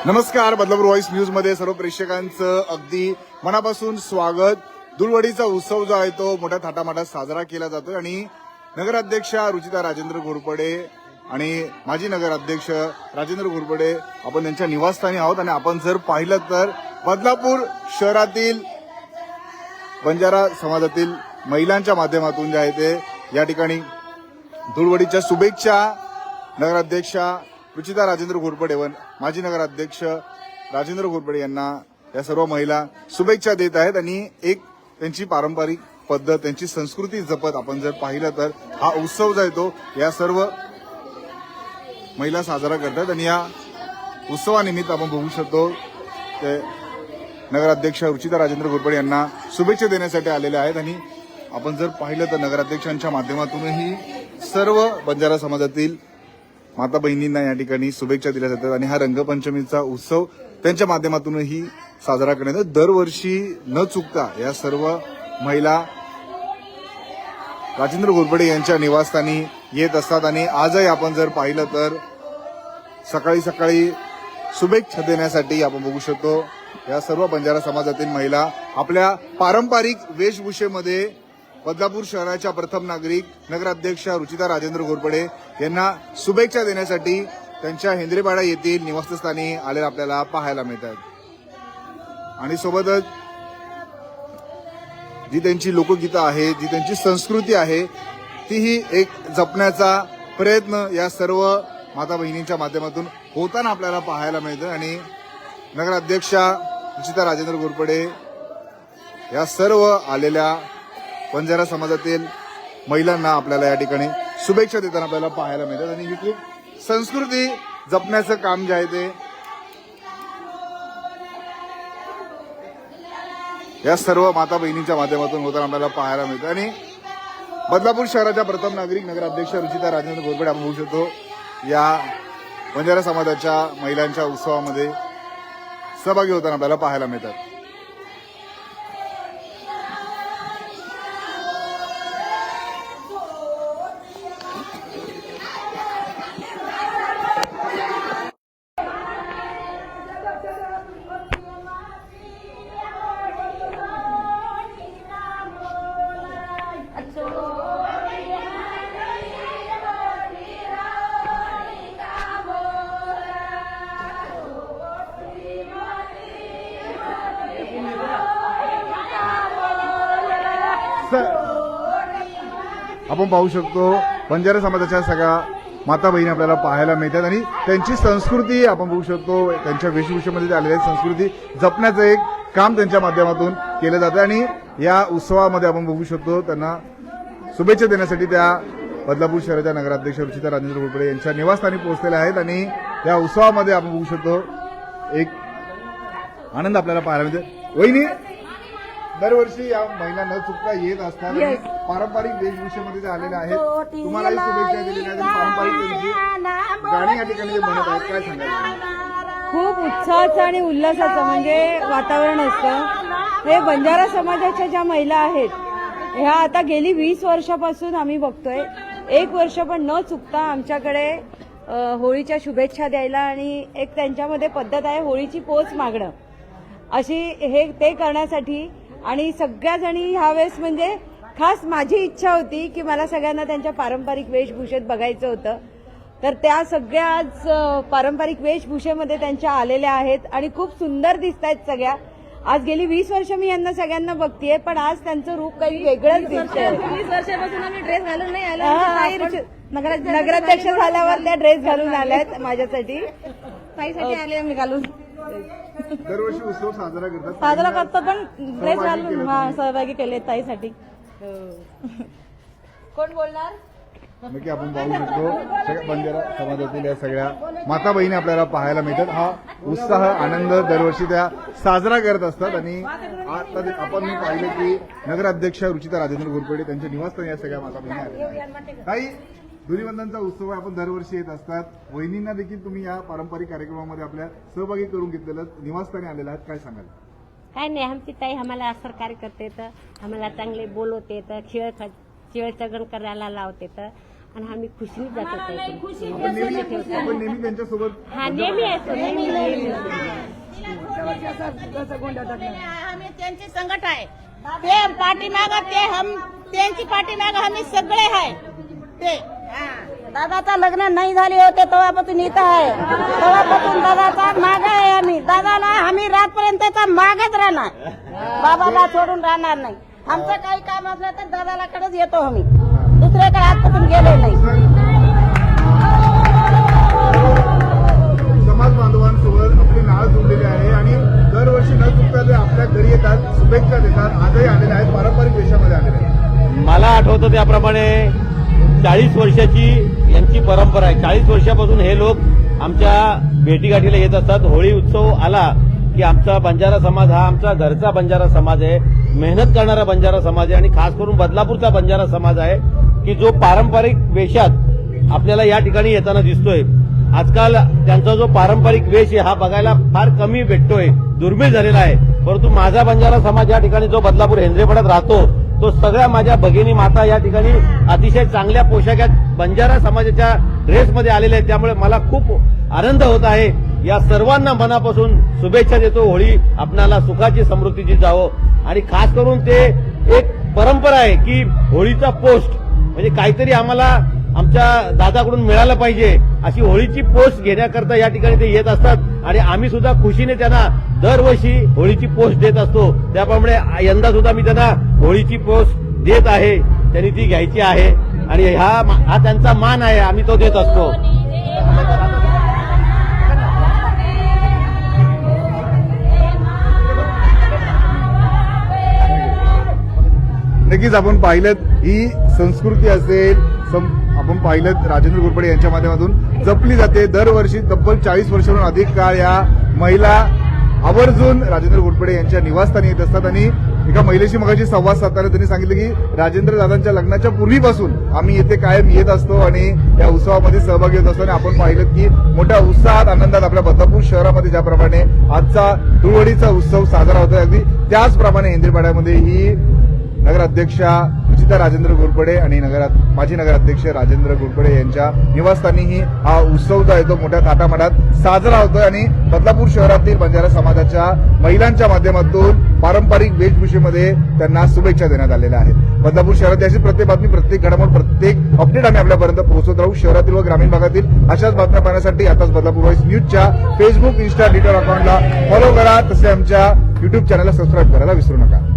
नमस्कार. Badlapur voice news मध्ये सर्व प्रेक्षकांचं अगदी मनापासून स्वागत. धुळवडीचा उत्सव जो आहे तो मोठ्या थाटामाटात साजरा केला जातोय आणि नगराध्यक्षा रुचिता राजेंद्र घोरपडे आणि माजी नगराध्यक्ष राजेंद्र घोरपडे आपण त्यांच्या निवासस्थानी आहोत. आणि आपण जर पाहिलं तर बदलापूर शहरातील बंजारा समाजातील महिलांच्या माध्यमातून जे आहे ते या ठिकाणी धुळवडीच्या शुभेच्छा नगराध्यक्षा रुचिता राजेंद्र घोरपडे व माजी नगराध्यक्ष राजेंद्र घोरपडे यांना या सर्व महिला शुभेच्छा देत आहेत. आणि एक त्यांची पारंपरिक पद्धत, त्यांची संस्कृती जपत आपण जर पाहिलं तर हा उत्सव जो आहे तो या सर्व महिला साजरा करतात. आणि या उत्सवानिमित्त आपण बघू शकतो ते नगराध्यक्ष रुचिता राजेंद्र घोरपडे यांना शुभेच्छा देण्यासाठी आलेले आहेत. आणि आपण जर पाहिलं तर नगराध्यक्षांच्या माध्यमातूनही सर्व बंजारा समाजातील माता बहिणींना या ठिकाणी शुभेच्छा दिल्या जातात. आणि हा रंगपंचमीचा उत्सव त्यांच्या माध्यमातूनही साजरा करण्यात येतो. दरवर्षी न चुकता या सर्व महिला राजेंद्र घोरपडे यांच्या निवासस्थानी येत असतात. आणि आजही आपण जर पाहिलं तर सकाळी सकाळी शुभेच्छा देण्यासाठी आपण बघू शकतो या सर्व बंजारा समाजातील महिला आपल्या पारंपरिक वेशभूषेमध्ये बदलापूर शहराच्या प्रथम नागरिक नगराध्यक्षा रुचिता राजेंद्र घोरपडे यांना शुभेच्छा देण्यासाठी त्यांच्या हेंद्रेपाडा येथील निवासस्थानी आलेला आपल्याला पाहायला मिळतात. आणि सोबतच जी त्यांची लोकगीतं आहे, जी त्यांची संस्कृती आहे, तीही एक जपण्याचा प्रयत्न या सर्व माता बहिणींच्या माध्यमातून होताना आपल्याला पाहायला मिळतं. आणि नगराध्यक्षा रुचिता राजेंद्र घोरपडे या सर्व आलेल्या बंजारा समाजातील महिलांना आपल्याला या ठिकाणी शुभेच्छा देताना आपल्याला पाहायला मिळतात. आणि ही खूप संस्कृती जपण्याचं काम जे आहे ते या सर्व माता बहिणींच्या माध्यमातून होताना आपल्याला पाहायला मिळतं. आणि बदलापूर शहराच्या प्रथम नागरिक नगराध्यक्ष रुचिता राजेंद्र घोरपडे आपण बघू शकतो या बंजारा समाजाच्या महिलांच्या उत्सवामध्ये सहभागी होताना आपल्याला पाहायला मिळतात. आपण पाहू शकतो बंजारा समाजाच्या सगळ्या माता बहिणी आपल्याला पाहायला मिळतात. आणि त्यांची संस्कृती आपण बघू शकतो, त्यांच्या वेशभूषेमध्ये आलेली संस्कृती जपण्याचं एक काम त्यांच्या माध्यमातून केलं जातं. आणि या उत्सवामध्ये आपण बघू शकतो त्यांना शुभेच्छा देण्यासाठी त्या बदलापूर शहराच्या नगराध्यक्ष रुचिता राजेंद्र घोरपडे यांच्या निवासस्थानी पोहोचलेल्या आहेत. आणि या उत्सवामध्ये आपण बघू शकतो एक आनंद आपल्याला पाहायला मिळतो. वहिनी, दरवर्षी या महिला न चुकता येत असतात आणि पारंपरिक वेशभूषेमध्ये आलेल्या आहेत. तुम्हालाही शुभेच्छा दिलेल्या आहेत. पारंपरिक त्यांची गाणी या ठिकाणी म्हणत आहेत, काय सांगायचं? खूप उत्साहाचं आणि उल्हासाचं म्हणजे वातावरण असतं. हे बंजारा समाजाच्या ज्या महिला आहेत ह्या आता गेली 20 वर्षापासून आम्ही बघतोय. एक वर्ष पण न चुकता आमच्याकडे होळीच्या शुभेच्छा द्यायला आणि एक त्यांच्यामध्ये पद्धत आहे होळीची पोच मागणं अशी, हे ते करण्यासाठी. आणि सगळ्या जणी ह्यावेळेस म्हणजे खास माझी इच्छा होती की मला सगळ्यांना त्यांच्या पारंपरिक वेशभूषेत बघायचं होतं. तर त्या सगळ्या आज पारंपरिक वेशभूषेमध्ये त्यांच्या आलेल्या आहेत आणि खूप सुंदर दिसत आहेत सगळ्या. आज गेली 20 वर्ष मी यांना सगळ्यांना बघतीये, पण आज त्यांचं रूप काही वेगळंच दिसतंय. 20 वर्षापासून आम्ही ड्रेस घालून नाही आलो. नगराध्यक्ष झाल्यावर त्या ड्रेस घालून आल्यात माझ्यासाठी, ताईसाठी आले आम्ही घालून. दरवर्षी उत्सव साजरा करतो पण ड्रेस घालून सहभागी केले ताईसाठी. कोण बोलणार? नक्की आपण पाहू शकतो सगळ्या बंजारा समाजातील या सगळ्या माता बहिणी आपल्याला पाहायला मिळतात. हा उत्साह, आनंद दरवर्षी त्या साजरा करत असतात. आणि आता आपण पाहिलं की नगराध्यक्ष रुचिता राजेंद्र घोरपडे त्यांच्या निवासस्थानी या सगळ्या माता बहिणी आलेल्या आहेत. काही धुलीवंदनचा उत्सव आपण दरवर्षी येत असतात. वहिनींना देखील तुम्ही या पारंपरिक कार्यक्रमामध्ये आपल्या सहभागी करून घेतलेलं निवासस्थानी आलेला आहात, काय सांगाल? काय नाही, आमची ताई आम्हाला सहकार्य करते, तर आम्हाला चांगले बोलवते, तर खेळ चगण करायला लावते, तर आणि आम्ही खुशीने जातो आपण नेहमी त्यांच्यासोबत हा नेहमी असतो नेहमी आम्ही त्यांची संकट आहे ते पाठीमाग ते हम त्यांची पाठीमाग आम्ही सगळे आहे ते दादाचा लग्न नाही झाले होते तेव्हापासून इथं आहे तेव्हापासून दादाचा माग आहे आम्ही दादाला आम्ही रातपर्यंतचा मागच राहणार बाबाला सोडून राहणार नाही आमचं काही काम असलं तर दादाला कडेच येतो आम्ही दुसऱ्याकडे आजपासून गेले नाही समाज बांधवांसोबत आपली नाळ जोडलेली आहे आणि दरवर्षी न चुकता ते आपल्या घरी येतात, शुभेच्छा देतात. आजही आलेले आहेत, पारंपरिक वेशामध्ये आलेले आहेत. मला आठवतं त्याप्रमाणे 40 वर्षाची यांची परंपरा आहे. 40 वर्षापासून हे लोक आमच्या भेटीगाठीला येत असतात. होळी उत्सव आला की आमचा बंजारा समाज हा आमचा घरचा बंजारा समाज आहे, मेहनत करणारा बंजारा समाज आहे आणि खास करून बदलापूरचा बंजारा समाज आहे की जो पारंपरिक वेशात आपल्याला या ठिकाणी येताना दिसतोय. आजकाल त्यांचा जो पारंपरिक वेश आहे हा बघायला फार कमी भेटतोय, दुर्मिळ झालेला आहे. परंतु माझा बंजारा समाज या ठिकाणी जो बदलापूर हेंद्रेपाड्यात राहतो तो सगळ्या माझ्या भगिनी माता या ठिकाणी अतिशय चांगल्या पोशाखात बंजारा समाजाच्या ड्रेसमध्ये आलेले आहेत. त्यामुळे मला खूप आनंद होत आहे. या सर्वांना मनापासून शुभेच्छा देतो. होळी आपणाला सुखाची समृद्धीची जावं आणि खास करून ते एक परंपरा आहे की होळीचा पोस्ट म्हणजे काहीतरी आम्हाला आमच्या दादाकडून मिळालं पाहिजे अशी होळीची पोस्ट घेण्याकरता या ठिकाणी ते येत असतात आणि आम्ही सुद्धा खुशीने त्यांना दरवर्षी होळीची पोस्ट देत असतो. त्याप्रमाणे यंदा सुद्धा मी त्यांना होळीची पोस्ट देत आहे. त्यांनी ती घ्यायची आहे आणि हा त्यांचा मान आहे, आम्ही तो देत असतो. नक्कीच आपण पाहिलं ही संस्कृती असेल, आपण पाहिलं राजेंद्र घोरपडे यांच्या माध्यमातून जपली जाते. दरवर्षी तब्बल 40 वर्षांहून अधिक काळ या महिला आवर्जून राजेंद्र घोरपडे यांच्या निवासस्थानी येत असतात आणि एका महिलेशी मगाशी संवाद साधताना त्यांनी सांगितलं की राजेंद्र दादांच्या लग्नाच्या पूर्वीपासून आम्ही येथे कायम येत असतो आणि या उत्सवामध्ये सहभागी होत असतो. आणि आपण पाहिलं की मोठ्या उत्साहात आनंदात आपल्या बदलापूर शहरामध्ये ज्याप्रमाणे आजचा धुळवडीचा उत्सव साजरा होतोय अगदी त्याचप्रमाणे हेंद्रेपाड्यामध्ये ही नगराध्यक्षा रुचिता राजेंद्र घोरपडे आणि माजी नगराध्यक्ष राजेंद्र घोरपडे यांच्या निवासस्थानीही हा उत्सव जो आहे तो मोठ्या थाटामाटात साजरा होतोय आणि बदलापूर शहरातील बंजारा समाजाच्या महिलांच्या माध्यमातून पारंपरिक वेशभूषेमध्ये त्यांना शुभेच्छा देण्यात आलेल्या आहेत. बदलापूर शहरातील अशी प्रत्येक बातमी, प्रत्येक घडामोड, प्रत्येक अपडेट आम्ही आपल्यापर्यंत पोहोचवत राहू. शहरातील व ग्रामीण भागातील अशाच बातम्या पाहण्यासाठी आताच बदलापूर व्हॉइस न्यूजच्या फेसबुक, इन्स्टा, ट्विटर अकाउंटला फॉलो करा. तसे आमच्या युट्यूब चॅनलला सबस्क्राईब करायला विसरू नका.